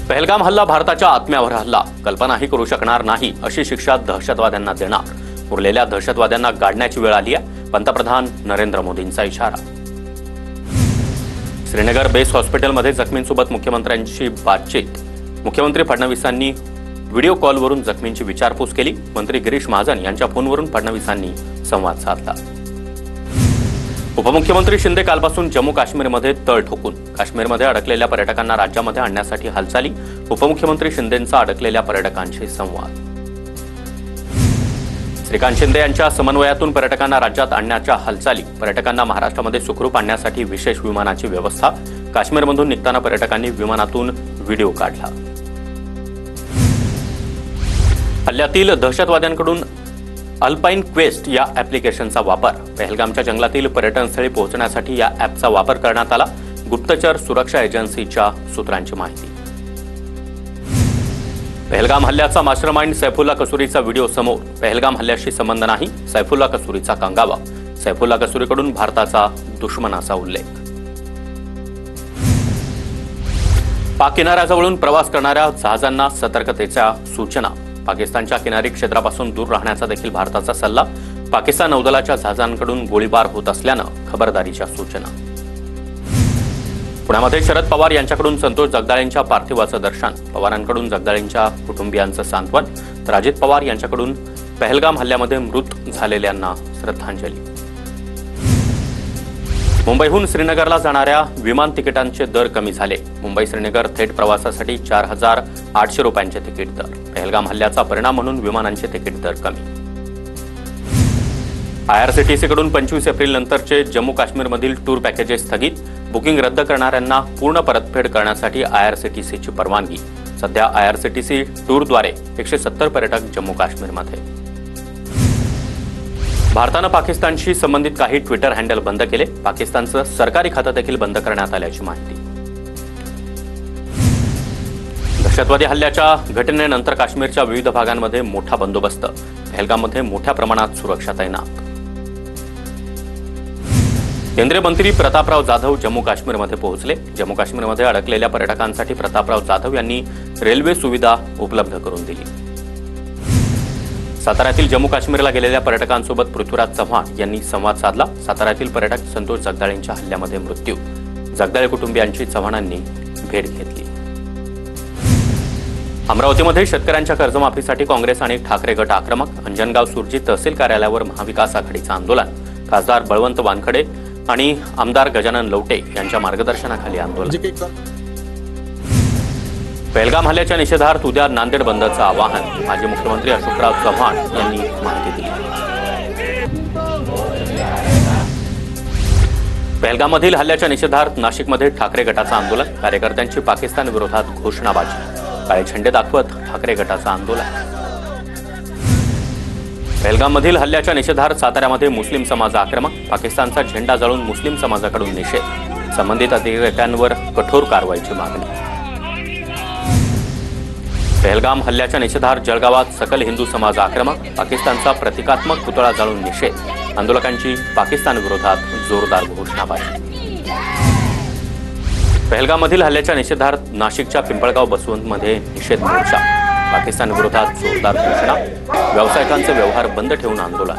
पहलगाम हल्ला भारताच्या आत्म्यावर हल्ला, कल्पनाही करू शकणार नाही अशी शिक्षा दहशतवाद्यांना देणार. उरलेल्या दहशतवाद्यांना गाडण्याची वेळ आली आहे. पंतप्रधान नरेंद्र मोदींचा इशारा. श्रीनगर बेस हॉस्पिटलमध्ये जखमींसोबत मुख्यमंत्र्यांची बातचीत. मुख्यमंत्री फडणवीसांनी व्हिडिओ कॉलवरून जखमींची विचारपूस केली. मंत्री गिरीश महाजन यांच्या फोनवरून फडणवीसांनी संवाद साधला. उपमुख्यमंत्री शिंदे कालपासून जम्मू काश्मीरमध्ये तळ ठोकून. काश्मीरमध्ये अडकलेल्या पर्यटकांना राज्यामध्ये आणण्यासाठी हालचाली. उपमुख्यमंत्री शिंदेंचा अडकलेल्या पर्यटकांशी संवाद. श्रीकांत शिंदे यांच्या समन्वयातून पर्यटकांना राज्यात आणण्याच्या हालचाली. पर्यटकांना महाराष्ट्रामध्ये सुखरूप आणण्यासाठी विशेष विमानाची व्यवस्था. काश्मीरमधून निघताना पर्यटकांनी विमानातून व्हिडिओ काढला. हल्ल्यातील दहशतवाद्यांकडून अल्पाइन क्वेस्ट या ॲप्लिकेशनचा वापर. पहलगामच्या जंगलातील पर्यटनस्थळी पोहोचण्यासाठी या ॲपचा वापर करण्यात आला. गुप्तचर सुरक्षा एजन्सीच्या सूत्रांची माहिती. पहलगाम हल्ल्याचा मास्टरमाइंड सैफुल्ला कसूरीचा व्हिडिओ समोर. पहलगाम हल्ल्याशी संबंध नाही, सैफुल्ला कसूरीचा कांगावा. सैफुल्ला कसूरीकडून भारताचा दुश्मनाचा उल्लेख. पाक किनाऱ्याजवळून प्रवास करणाऱ्या जहाजांना सतर्कतेच्या सूचना. पाकिस्तानच्या किनारी क्षेत्रापासून दूर राहण्याचा देखील भारताचा सल्ला. पाकिस्तान नौदलाच्या जहाजांकडून गोळीबार होत असल्यानं खबरदारीच्या सूचना. पुण्यामध्ये शरद पवार यांच्याकडून संतोष जगदाळेंच्या पार्थिवाचं दर्शन. पवारांकडून जगदाळेंच्या कुटुंबियांचं सांत्वन. तर अजित पवार यांच्याकडून पहलगाम हल्ल्यामध्ये मृत झालेल्यांना श्रद्धांजली. मुंबईहून श्रीनगरला जाणाऱ्या विमान तिकिटांचे दर कमी झाले. मुंबई श्रीनगर थेट प्रवासासाठी 4,800 रुपयांचे तिकीट दर. पहलगाम हल्ल्याचा परिणाम म्हणून विमानांचे तिकीट दर कमी. आयआरसीटीसीकडून 25 एप्रिल नंतरचे जम्मू काश्मीरमधील टूर पॅकेजेस स्थगित. बुकिंग रद्द करणाऱ्यांना पूर्ण परतफेड करण्यासाठी आयआरसीटीसीची परवानगी. सध्या आयआरसीटीसी टूरद्वारे 170 पर्यटक जम्मू काश्मीरमध्ये. भारतानं पाकिस्तानशी संबंधित काही ट्विटर हँडल बंद केले. पाकिस्तानचं सरकारी खातं देखील बंद करण्यात आल्याची माहिती. दहशतवादी हल्ल्याच्या घटनेनंतर काश्मीरच्या विविध भागांमध्ये मोठा बंदोबस्त. पहलगाममध्ये मोठ्या प्रमाणात सुरक्षा तैनात. केंद्रीय मंत्री प्रतापराव जाधव जम्मू काश्मीरमध्ये पोहोचले. जम्मू काश्मीरमध्ये अडकलेल्या पर्यटकांसाठी प्रतापराव जाधव यांनी रेल्वे सुविधा उपलब्ध करून दिली. साताऱ्यातील जम्मू काश्मीरला गेलेल्या पर्यटकांसोबत पृथ्वीराज चव्हाण यांनी संवाद साधला. साताऱ्यातील पर्यटक संतोष जगदाळेंच्या हल्ल्यामध्ये मृत्यू. जगदाळे कुटुंबियांची चव्हाणांनी भेट घेतली. अमरावतीमध्ये शेतकऱ्यांच्या कर्जमाफीसाठी काँग्रेस आणि ठाकरे गट आक्रमक. अंजनगाव सुरजी तहसील कार्यालयावर महाविकास आघाडीचं आंदोलन. खासदार बळवंत वानखडे आणि आमदार गजानन लवटे यांच्या मार्गदर्शनाखाली आंदोलन. पहलगाम हल्ल्याच्या निषेधार्थ उद्या नांदेड बंदचं आवाहन. माजी मुख्यमंत्री अशोकराव चव्हाण यांनी माहिती दिली. पहलगाममधील हल्ल्याच्या निषेधार्थ नाशिकमध्ये ठाकरे गटाचं आंदोलन. कार्यकर्त्यांची पाकिस्तान विरोधात घोषणाबाजी. काळे झेंडे दाखवत ठाकरे गटाचं आंदोलन. पहलगाममधील हल्ल्याच्या निषेधार्थ साताऱ्यामध्ये मुस्लिम समाज आक्रमक. पाकिस्तानचा झेंडा जाळून मुस्लिम समाजाकडून निषेध. संबंधित अधिकाऱ्यांवर कठोर कारवाईची मागणी. पहलगाम हल्ल्याच्या निषेधार्थ जळगावात सकल हिंदू समाज आक्रमक. पाकिस्तानचा प्रतिकात्मक पुतळा जाळून निषेध. आंदोलकांची पाकिस्तान विरोधात जोरदार घोषणाबाजी. पहलगाममधील हल्ल्याच्या निषेधार्थ नाशिकच्या पिंपळगाव बसवंतमध्ये निषेध मोर्चा. पाकिस्तान विरोधात जोरदार घोषणा. व्यावसायिकांचे व्यवहार बंद ठेवून आंदोलन.